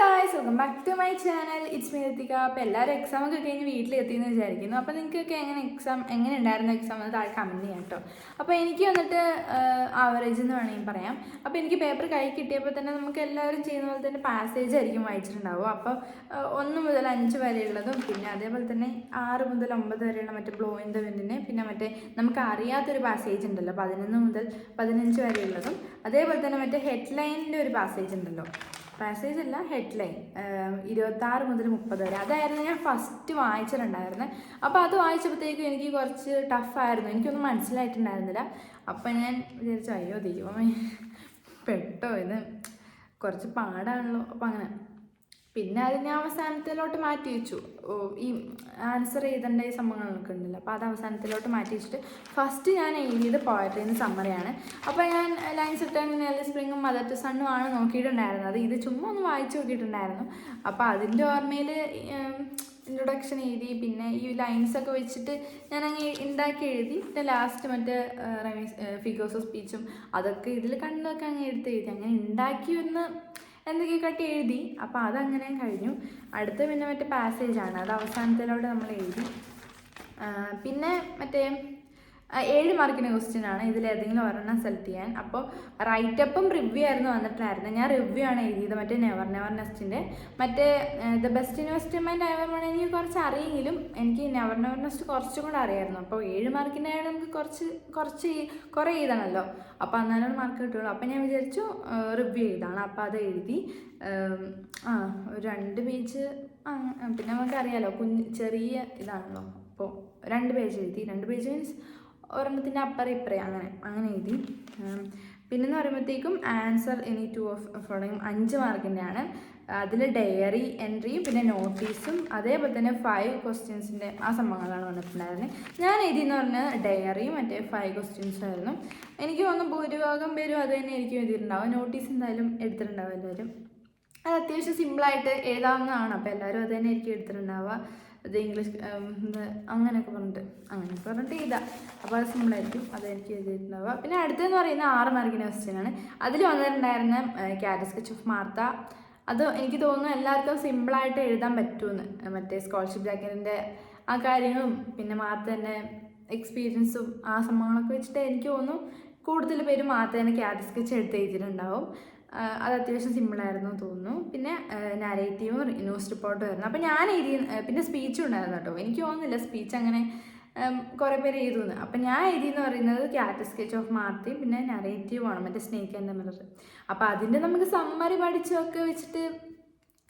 Guys, welcome back to my channel. It's me Ritika. അപ്പോൾ എല്ലാവരും എക്സാമൊക്കെ കഴിഞ്ഞ് വീട്ടിലെത്തിയെന്ന് വിചാരിക്കുന്നു. അപ്പോൾ നിങ്ങൾക്കൊക്കെ എങ്ങനെ ഉണ്ടായിരുന്നു എക്സാം എന്ന് താഴെ കമൻറ്റ് ചെയ്യാം കേട്ടോ. അപ്പോൾ എനിക്ക് വന്നിട്ട് ആവറേജ് എന്ന് വേണമെങ്കിൽ പറയാം. അപ്പോൾ എനിക്ക് പേപ്പർ കൈ കിട്ടിയപ്പോൾ തന്നെ നമുക്ക് എല്ലാവരും ചെയ്യുന്ന പോലെ തന്നെ പാസേജ് ആയിരിക്കും വായിച്ചിട്ടുണ്ടാവും. അപ്പോൾ 1 മുതൽ 5 വരെയുള്ളതും പിന്നെ അതേപോലെ തന്നെ 6 മുതൽ 9 വരെയുള്ള മറ്റേ ബ്ലോ ഇൻ ദ വിൻഡിനെ, പിന്നെ മറ്റേ നമുക്ക് അറിയാത്തൊരു പാസേജ് ഉണ്ടല്ലോ 11 മുതൽ 15 വരെയുള്ളതും, അതേപോലെ തന്നെ മറ്റേ ഹെഡ്ലൈനിൻ്റെ ഒരു പാസേജ് ഉണ്ടല്ലോ, പാസേജ് അല്ല ഹെഡ്ലൈൻ, 26 മുതൽ 30 വരെ. അതായിരുന്നു ഞാൻ ഫസ്റ്റ് വായിച്ചിട്ടുണ്ടായിരുന്നത്. അപ്പോൾ അത് വായിച്ചപ്പോഴത്തേക്കും എനിക്ക് കുറച്ച് ടഫായിരുന്നു, എനിക്കൊന്നും മനസ്സിലായിട്ടുണ്ടായിരുന്നില്ല. അപ്പം ഞാൻ വിചാരിച്ചു അയ്യോ ദൈവമേ പെട്ടോ, ഇത് കുറച്ച് പാടാണല്ലോ. അപ്പം അങ്ങനെ പിന്നെ അത് ഞാൻ അവസാനത്തിലോട്ട് മാറ്റി വെച്ചു. ഈ ആൻസർ ചെയ്തേണ്ട ഈ സംഭവങ്ങളൊക്കെ ഉണ്ടല്ലോ, അപ്പോൾ അത് അവസാനത്തിലോട്ട് മാറ്റി വെച്ചിട്ട് ഫസ്റ്റ് ഞാൻ എഴുതിയത് പോയട്രീന്ന് സമ്മറിയാണ്. അപ്പോൾ ഞാൻ ലൈൻസ് റിട്ടേണിങ് എർലി സ്പ്രിങ്ങും മദർ ടു സണ്ണും ആണ് നോക്കിയിട്ടുണ്ടായിരുന്നത്. ഇത് ചുമ്മാ ഒന്ന് വായിച്ചു നോക്കിയിട്ടുണ്ടായിരുന്നു. അപ്പോൾ അതിൻ്റെ ഓർമ്മയിൽ ഇൻട്രൊഡക്ഷൻ എഴുതി, പിന്നെ ഈ ലൈൻസൊക്കെ വെച്ചിട്ട് ഞാൻ അങ്ങ് ഉണ്ടാക്കി എഴുതി. പിന്നെ ലാസ്റ്റ് മറ്റേ ഫിഗേഴ്സ് ഓഫ് സ്പീച്ചും അതൊക്കെ ഇതിൽ കണ്ടൊക്കെ അങ്ങ് എഴുതി അങ്ങനെ ഉണ്ടാക്കി ഒന്ന് എന്തൊക്കെ കട്ടി എഴുതി. അപ്പോൾ അതങ്ങനെ കഴിഞ്ഞു. അടുത്ത പിന്നെ മറ്റേ പാസേജാണ്, അത് അവസാനത്തിലോട്ട് നമ്മൾ എഴുതി. പിന്നെ മറ്റേ 7 മാർക്കിൻ്റെ ക്വസ്റ്റ്യൻ ആണ്, ഇതിലേതെങ്കിലും ഒരെണ്ണം സെലക്ട് ചെയ്യാൻ. അപ്പോൾ റൈറ്റപ്പും റിവ്യൂ ആയിരുന്നു വന്നിട്ടുണ്ടായിരുന്നത്. ഞാൻ റിവ്യൂ ആണ് എഴുതിയത്, മറ്റേ നെവർ നെസ്റ്റിൻ്റെ. മറ്റേ ദ ബെസ്റ്റ് ഇൻവെസ്റ്റ്മെൻറ്റ് എവർ എനിക്ക് കുറച്ച് അറിയെങ്കിലും എനിക്ക് നെവർ നെസ്റ്റ് കുറച്ചും കൂടെ അറിയായിരുന്നു. അപ്പോൾ 7 മാർക്കിൻ്റെ ആയത് നമുക്ക് കുറേ എഴുതണമല്ലോ, അപ്പോൾ എന്നാലും മാർക്ക് കിട്ടുള്ളൂ. അപ്പോൾ ഞാൻ വിചാരിച്ചു റിവ്യൂ എഴുതാണ്. അപ്പോൾ അത് എഴുതി. ഒരു 2 പേജ്, പിന്നെ നമുക്കറിയാലോ ചെറിയ ഇതാണല്ലോ, അപ്പോൾ 2 പേജ് എഴുതി. 2 പേജ് മീൻസ് ഒരെണ്ണത്തിൻ്റെ അപ്പുറം ഇപ്പുറം അങ്ങനെ എഴുതി. പിന്നെന്ന് പറയുമ്പോഴത്തേക്കും ആൻസർ എനി 2 ഓഫ് ഫോളോയിങ് 5 മാർക്കിൻ്റെ ആണ്. അതിൽ ഡയറി എൻട്രിയും പിന്നെ നോട്ടീസും അതേപോലെ തന്നെ 5 ക്വസ്റ്റ്യൻസിൻ്റെ ആ സംഭവങ്ങളാണ് വന്നിട്ടുണ്ടായിരുന്നത്. ഞാൻ എഴുതിയെന്ന് പറഞ്ഞാൽ ഡയറിയും മറ്റേ 5 ക്വസ്റ്റ്യൻസും ആയിരുന്നു. എനിക്ക് തോന്നുന്നു ഭൂരിഭാഗം പേരും അത് തന്നെ ആയിരിക്കും എഴുതിയിട്ടുണ്ടാവും. നോട്ടീസ് എന്തായാലും എടുത്തിട്ടുണ്ടാവും എല്ലാവരും. അത് അത്യാവശ്യം സിമ്പിളായിട്ട് എഴുതാവുന്നതാണ്. അപ്പോൾ എല്ലാവരും അത് തന്നെ ആയിരിക്കും എടുത്തിട്ടുണ്ടാവുക. അത് ഇംഗ്ലീഷ് അങ്ങനെയൊക്കെ പറഞ്ഞിട്ട് എഴുതാം. അപ്പോൾ അത് സിമ്പിളായിരിക്കും, അതെനിക്ക് എഴുതിയിട്ടുണ്ടാവുക. പിന്നെ അടുത്തതെന്ന് പറയുന്നത് 6 മാർക്കിൻ്റെ ക്വസ്റ്റ്യനാണ്. അതിൽ വന്നിട്ടുണ്ടായിരുന്ന ക്യാരറ്റ് സ്കെച്ച് ഓഫ് മാർത്ത. അത് എനിക്ക് തോന്നുന്നു എല്ലാവർക്കും സിമ്പിളായിട്ട് എഴുതാൻ പറ്റുമെന്ന്. മറ്റേ സ്കോളർഷിപ്പ് ജാക്കറ്റിൻ്റെ ആ കാര്യങ്ങളും പിന്നെ മാർത്തേൻ്റെ എക്സ്പീരിയൻസും ആ സംഭവങ്ങളൊക്കെ വെച്ചിട്ട് എനിക്ക് തോന്നുന്നു കൂടുതൽ പേര് മാർത്തേൻ്റെ ക്യാരറ്റ് സ്കെച്ച് എടുത്ത് എഴുതിയിട്ടുണ്ടാവും. അത് അത്യാവശ്യം സിമ്പിളായിരുന്നു തോന്നുന്നു. പിന്നെ നാരേറ്റീവും ന്യൂസ് റിപ്പോർട്ടും ആയിരുന്നു. അപ്പോൾ ഞാൻ എഴുതി. പിന്നെ സ്പീച്ചും ഉണ്ടായിരുന്നു കേട്ടോ. എനിക്ക് തോന്നുന്നില്ല സ്പീച്ച് അങ്ങനെ കുറേ പേര് എഴുതുന്നു. അപ്പം ഞാൻ എഴുതിയെന്ന് പറയുന്നത് ക്യാരറ്റ് സ്കെച്ച് ഓഫ് മാർത്തി, പിന്നെ നറേറ്റീവാണ് മറ്റേ സ്നേക്ക് ആൻഡ് മിറർ. അപ്പോൾ അതിൻ്റെ നമുക്ക് സമ്മറി പഠിച്ചൊക്കെ വെച്ചിട്ട്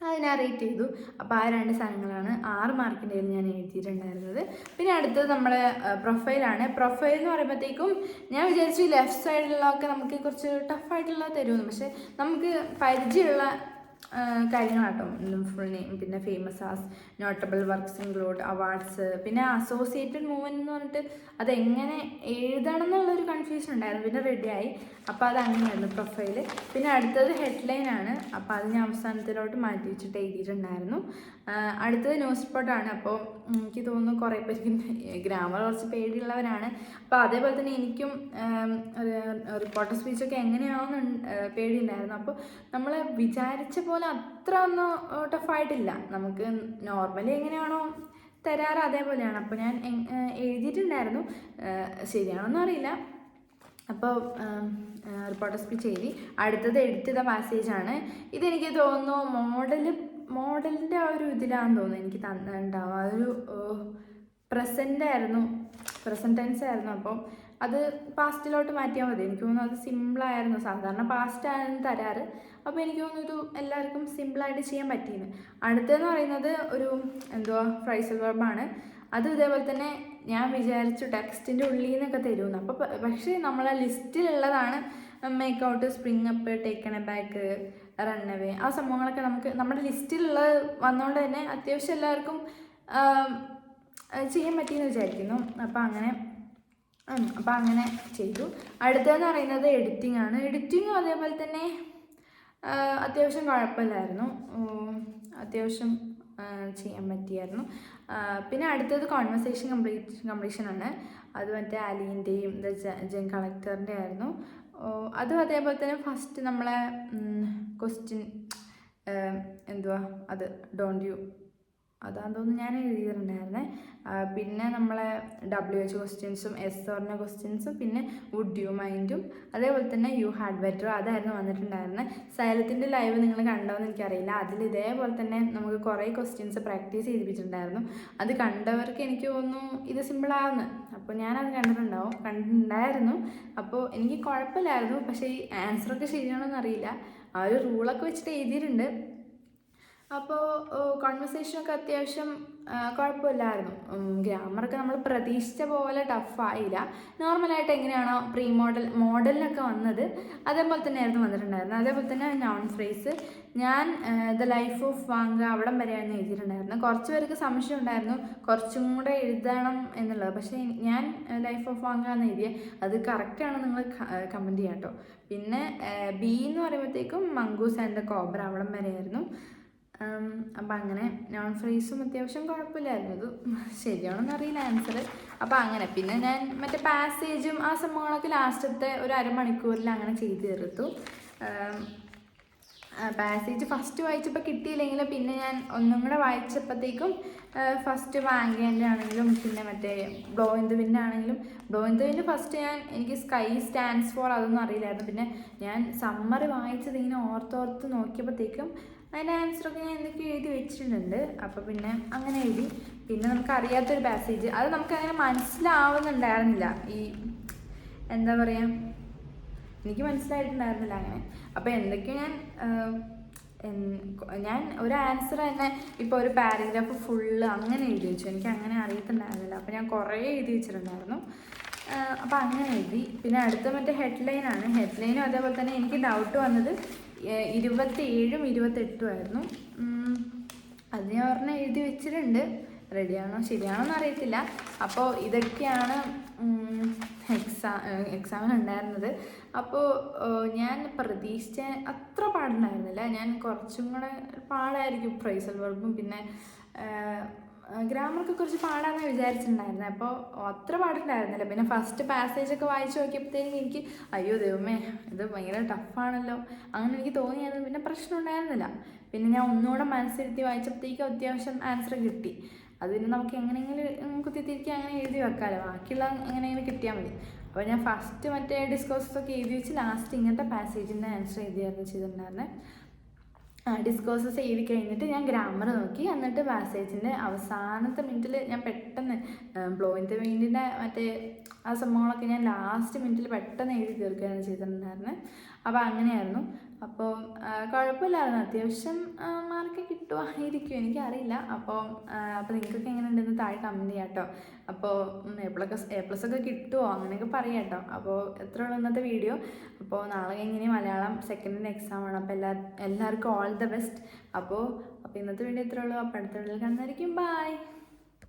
അത് നറേറ്റ് ചെയ്തു. അപ്പോൾ ആ 2 സാധനങ്ങളാണ് 6 മാർക്കിൻ്റെ ഞാൻ എഴുതിയിട്ടുണ്ടായിരുന്നത്. പിന്നെ അടുത്തത് നമ്മുടെ പ്രൊഫൈലാണ്. പ്രൊഫൈൽ എന്ന് പറയുമ്പോഴത്തേക്കും ഞാൻ വിചാരിച്ചു ലെഫ്റ്റ് സൈഡിലുള്ളതൊക്കെ നമുക്ക് കുറച്ച് ടഫായിട്ടുള്ള തരുമെന്ന്. പക്ഷേ നമുക്ക് പരിചയമുള്ള കാര്യങ്ങളാട്ടോ. ഫുൾ നെയിം, പിന്നെ famous as, notable works include, awards, പിന്നെ അസോസിയേറ്റഡ് മൂവ്മെൻറ്റ് എന്ന് പറഞ്ഞിട്ട് അതെങ്ങനെ എഴുതണം എന്നുള്ളൊരു കൺഫ്യൂഷൻ ഉണ്ടായിരുന്നു. പിന്നെ റെഡിയായി. അപ്പോൾ അത് അങ്ങനെയായിരുന്നു പ്രൊഫൈല്. പിന്നെ അടുത്തത് ഹെഡ്ലൈനാണ്. അപ്പോൾ അത് ഞാൻ അവസാനത്തിലോട്ട് മാറ്റി വെച്ചിട്ട് എഴുതിയിട്ടുണ്ടായിരുന്നു. അടുത്തത് ന്യൂസ് റിപ്പോർട്ടാണ്. അപ്പോൾ എനിക്ക് തോന്നുന്നു കുറേ പേർക്ക് ഗ്രാമർ കുറച്ച് പേടിയുള്ളവരാണ്. അപ്പോൾ അതേപോലെ തന്നെ എനിക്കും റിപ്പോർട്ടർ സ്പീച്ചൊക്കെ എങ്ങനെയാവുമെന്ന് പേടിയുണ്ടായിരുന്നു. അപ്പോൾ നമ്മൾ വിചാരിച്ച പോലെ അത്ര ഒന്നും ടഫായിട്ടില്ല. നമുക്ക് നോർമലി എങ്ങനെയാണോ തരാറ് അതേപോലെയാണ്. അപ്പോൾ ഞാൻ എഴുതിയിട്ടുണ്ടായിരുന്നു, ശരിയാണോന്നും അറിയില്ല. അപ്പോൾ റിപ്പോർട്ടർ സ്പീച്ച് എഴുതി. അടുത്തത് എഡിറ്റ് ചെയ്ത പാസേജാണ്. ഇതെനിക്ക് തോന്നുന്നു മോഡലിൻ്റെ ആ ഒരു ഇതിലാണെന്ന് തോന്നുന്നു എനിക്ക് തന്നിട്ടുണ്ടാവുക. അതൊരു പ്രസൻറ്റ് ടെൻസ് ആയിരുന്നു. അപ്പോൾ അത് പാസ്റ്റിലോട്ട് മാറ്റിയാൽ മതി. എനിക്ക് തോന്നുന്നു അത് സിമ്പിളായിരുന്നു. സാധാരണ പാസ്റ്റാണ് തരാറ്. അപ്പോൾ എനിക്ക് തോന്നുന്നു ഇത് എല്ലാവർക്കും സിമ്പിളായിട്ട് ചെയ്യാൻ പറ്റിയെന്ന്. അടുത്തതെന്ന് പറയുന്നത് ഒരു ഫ്രൈസൽ വെർബാണ്. അത് ഇതേപോലെ തന്നെ ഞാൻ വിചാരിച്ചു ടെക്സ്റ്റിൻ്റെ ഉള്ളിൽ നിന്നൊക്കെ തരുമെന്ന്. അപ്പോൾ പക്ഷേ നമ്മളെ ലിസ്റ്റിലുള്ളതാണ് make out, spring up, taken aback, run away, ആ സംഭവങ്ങളൊക്കെ നമുക്ക് നമ്മുടെ ലിസ്റ്റിലുള്ളത് വന്നുകൊണ്ട് തന്നെ അത്യാവശ്യം എല്ലാവർക്കും ചെയ്യാൻ പറ്റിയെന്ന് വിചാരിക്കുന്നു. അപ്പോൾ അങ്ങനെ ചെയ്തു. അടുത്തതെന്ന് പറയുന്നത് എഡിറ്റിംഗ് ആണ്. എഡിറ്റിങ്ങും അതേപോലെ തന്നെ അത്യാവശ്യം കുഴപ്പമില്ലായിരുന്നു, അത്യാവശ്യം ചെയ്യാൻ പറ്റിയായിരുന്നു. പിന്നെ അടുത്തത് കോൺവെർസേഷൻ കംപ്ലീഷനാണ്. അത് മറ്റേ അലീൻ്റെയും ജെൻ കളക്ടറിൻ്റെ ആയിരുന്നു. അതും അതേപോലെ തന്നെ ഫസ്റ്റ് നമ്മളെ ക്വസ്റ്റ്യൻ എന്തുവാ അത് ഡോണ്ട് യു അതാന്ന് തോന്നുന്നു ഞാൻ എഴുതിയിട്ടുണ്ടായിരുന്നേ. പിന്നെ നമ്മളെ WH ക്വസ്റ്റ്യൻസും SOറിൻ്റെ ക്വസ്റ്റ്യൻസും പിന്നെ വുഡ് യു മൈൻഡും അതേപോലെ തന്നെ യു ഹാഡ് ബെറ്റർ അതായിരുന്നു വന്നിട്ടുണ്ടായിരുന്നത്. സൈലത്തിൻ്റെ ലൈവ് നിങ്ങൾ കണ്ടോയെന്ന് എനിക്കറിയില്ല. അതിൽ ഇതേപോലെ തന്നെ നമുക്ക് കുറേ ക്വസ്റ്റ്യൻസ് പ്രാക്ടീസ് ചെയ്യിപ്പിച്ചിട്ടുണ്ടായിരുന്നു. അത് കണ്ടവർക്ക് എനിക്ക് തോന്നുന്നു ഇത് സിമ്പിളാകുന്നു. അപ്പോൾ ഞാനത് കണ്ടിട്ടുണ്ടായിരുന്നു. അപ്പോൾ എനിക്ക് കുഴപ്പമില്ലായിരുന്നു. പക്ഷേ ഈ ആൻസറൊക്കെ ശരിയാണോന്ന് അറിയില്ല. ആ ഒരു റൂളൊക്കെ വെച്ചിട്ട് എഴുതിയിട്ടുണ്ട്. അപ്പോൾ കോൺവെർസേഷനൊക്കെ അത്യാവശ്യം കുഴപ്പമില്ലായിരുന്നു. ഗ്രാമറൊക്കെ നമ്മൾ പ്രതീക്ഷിച്ച പോലെ ടഫായില്ല. നോർമലായിട്ട് എങ്ങനെയാണോ മോഡലിനൊക്കെ വന്നത് അതേപോലെ തന്നെയായിരുന്നു വന്നിട്ടുണ്ടായിരുന്നത്. അതേപോലെ തന്നെ നൗൺ ഫ്രേസ് ഞാൻ ദ ലൈഫ് ഓഫ് വാങ്ക അവിടം വരെയായിരുന്നു എഴുതിയിട്ടുണ്ടായിരുന്നു. കുറച്ച് പേർക്ക് സംശയം ഉണ്ടായിരുന്നു കുറച്ചും കൂടെ എഴുതണം എന്നുള്ളത്. പക്ഷേ ഞാൻ ലൈഫ് ഓഫ് വാങ്ക എന്ന് എഴുതിയത് അത് കറക്റ്റാണ് നിങ്ങൾ കമൻറ്റ് ചെയ്യാം കേട്ടോ. പിന്നെ ബി എന്ന് പറയുമ്പോഴത്തേക്കും മംഗൂസ് ആൻഡ് ദ കോബ്ര അവിടം വരെയായിരുന്നു. അപ്പം അങ്ങനെ നോൺ ഫ്രേസും അത്യാവശ്യം കുഴപ്പമില്ലായിരുന്നു. ഇത് ശരിയാണെന്ന് അറിയില്ല ആൻസർ. അപ്പം അങ്ങനെ പിന്നെ ഞാൻ മറ്റേ പാസേജും ആ സംഭവങ്ങളൊക്കെ ലാസ്റ്റത്തെ ഒരു അരമണിക്കൂറിൽ അങ്ങനെ ചെയ്ത് തീർത്തു. പാസേജ് ഫസ്റ്റ് വായിച്ചപ്പോൾ കിട്ടിയില്ലെങ്കിൽ പിന്നെ ഞാൻ ഒന്നും കൂടെ വായിച്ചപ്പോഴത്തേക്കും ഫസ്റ്റ് വാങ്കേൻ്റെ ആണെങ്കിലും പിന്നെ മറ്റേ ബ്ലോ ഇൻ ദ വിൻഡ് ആണെങ്കിലും blow in the wind first എനിക്ക് സ്കൈ സ്റ്റാൻഡ്സ് ഫോർ അതൊന്നും അറിയില്ലായിരുന്നു. പിന്നെ ഞാൻ സമ്മറി വായിച്ചത് ഇങ്ങനെ ഓർത്തോർത്ത് നോക്കിയപ്പോഴത്തേക്കും അതിൻ്റെ ആൻസറൊക്കെ ഞാൻ എന്തൊക്കെ എഴുതി വെച്ചിട്ടുണ്ട്. അപ്പോൾ പിന്നെ അങ്ങനെ എഴുതി. പിന്നെ നമുക്ക് അറിയാത്തൊരു പാസേജ് അത് നമുക്കങ്ങനെ മനസ്സിലാവുന്നുണ്ടായിരുന്നില്ല. ഈ എന്താ പറയുക എനിക്ക് മനസ്സിലായിട്ടുണ്ടായിരുന്നില്ല അങ്ങനെ. അപ്പോൾ എന്തൊക്കെയോ ഞാൻ ഒരു ആൻസർ തന്നെ ഇപ്പോൾ ഒരു പാരഗ്രാഫ് ഫുള്ള് അങ്ങനെ എഴുതി വെച്ചു. എനിക്ക് അങ്ങനെ അറിയത്തുണ്ടായിരുന്നില്ല. അപ്പോൾ ഞാൻ കുറേ എഴുതി വെച്ചിട്ടുണ്ടായിരുന്നു. അപ്പോൾ അങ്ങനെ എഴുതി. പിന്നെ അടുത്ത മറ്റേ ഹെഡ്ലൈനാണ്. ഹെഡ്ലൈനും അതേപോലെ തന്നെ എനിക്ക് ഡൗട്ട് വന്നത് 27ഉം 28ഉം ആയിരുന്നു. അത് ഞാൻ ഒരെണ്ണം എഴുതി വെച്ചിട്ടുണ്ട്. റെഡിയാണോ ശരിയാണോന്ന് അറിയത്തില്ല. അപ്പോൾ ഇതൊക്കെയാണ് എക്സാമിനുണ്ടായിരുന്നത്. അപ്പോൾ ഞാൻ പ്രതീക്ഷിച്ച അത്ര പാടുണ്ടായിരുന്നില്ല. ഞാൻ കുറച്ചും കൂടെ പാടായിരിക്കും ഫ്രേസൽ വെർബും പിന്നെ ഗ്രാമറൊക്കെ കുറച്ച് പാടാമെന്ന് വിചാരിച്ചിട്ടുണ്ടായിരുന്നത്. അപ്പോൾ അത്ര പാടുണ്ടായിരുന്നില്ല. പിന്നെ ഫസ്റ്റ് പാസേജൊക്കെ വായിച്ച് നോക്കിയപ്പോഴത്തേക്കും എനിക്ക് അയ്യോ ദൈവമേ ഇത് ഭയങ്കര ടഫാണല്ലോ അങ്ങനെ എനിക്ക് തോന്നിയായിരുന്നു. പിന്നെ പ്രശ്നം ഉണ്ടായിരുന്നില്ല. പിന്നെ ഞാൻ ഒന്നുകൂടെ മനസ്സിരുത്തി വായിച്ചപ്പോഴത്തേക്കും അത്യാവശ്യം ആൻസർ കിട്ടി. അത് പിന്നെ നമുക്ക് എങ്ങനെയെങ്കിലും കുത്തിത്തിരിക്കുക അങ്ങനെ എഴുതി വെക്കാമല്ലോ. ബാക്കിയുള്ള എങ്ങനെയെങ്കിലും കിട്ടിയാൽ മതി. അപ്പോൾ ഞാൻ ഫസ്റ്റ് മറ്റേ ഡിസ്കോഴ്സൊക്കെ എഴുതി വെച്ച് ലാസ്റ്റ് ഇങ്ങനത്തെ പാസേജിൻ്റെ ആൻസർ എഴുതിയായിരുന്നു ചെയ്തിട്ടുണ്ടായിരുന്നത്. ഡിസ്കോഴ്സസ് എഴുതി കഴിഞ്ഞിട്ട് ഞാൻ ഗ്രാമർ നോക്കി. എന്നിട്ട് പാസേജിൻ്റെ അവസാനത്തെ മിനിറ്റിൽ ഞാൻ പെട്ടെന്ന് ബ്ലോ ഇൻ ദ വിൻഡിൻ്റെ മറ്റേ ആ സംഭവങ്ങളൊക്കെ ഞാൻ ലാസ്റ്റ് മിനിറ്റിൽ പെട്ടെന്ന് എഴുതി തീർക്കുകയാണ് ചെയ്തിട്ടുണ്ടായിരുന്നത്. അപ്പോൾ അങ്ങനെയായിരുന്നു. അപ്പോൾ കുഴപ്പമില്ലായിരുന്നു. അത്യാവശ്യം മാർക്ക് കിട്ടുമായിരിക്കും എനിക്കറിയില്ല. അപ്പോൾ നിങ്ങൾക്കൊക്കെ എങ്ങനെ ഉണ്ടെന്ന് താഴെ കമൻറ്റ് ചെയ്യാം കേട്ടോ. അപ്പോൾ A+ ഒക്കെ കിട്ടുമോ അങ്ങനെയൊക്കെ പറയാം കേട്ടോ. അപ്പോൾ എത്ര ഉള്ളൂ ഇന്നത്തെ വീഡിയോ. അപ്പോൾ നാളെ കഴിഞ്ഞ് മലയാളം സെക്കൻഡിൻ്റെ എക്സാമാണ്. അപ്പോൾ എല്ലാവർക്കും ഓൾ ദ ബെസ്റ്റ്. അപ്പോൾ ഇന്നത്തെ വീഡിയോ എത്ര ഉള്ളൂ. അപ്പോൾ അടുത്ത വീഡിയോയിൽ കാണുന്നതായിരിക്കും. ബൈ.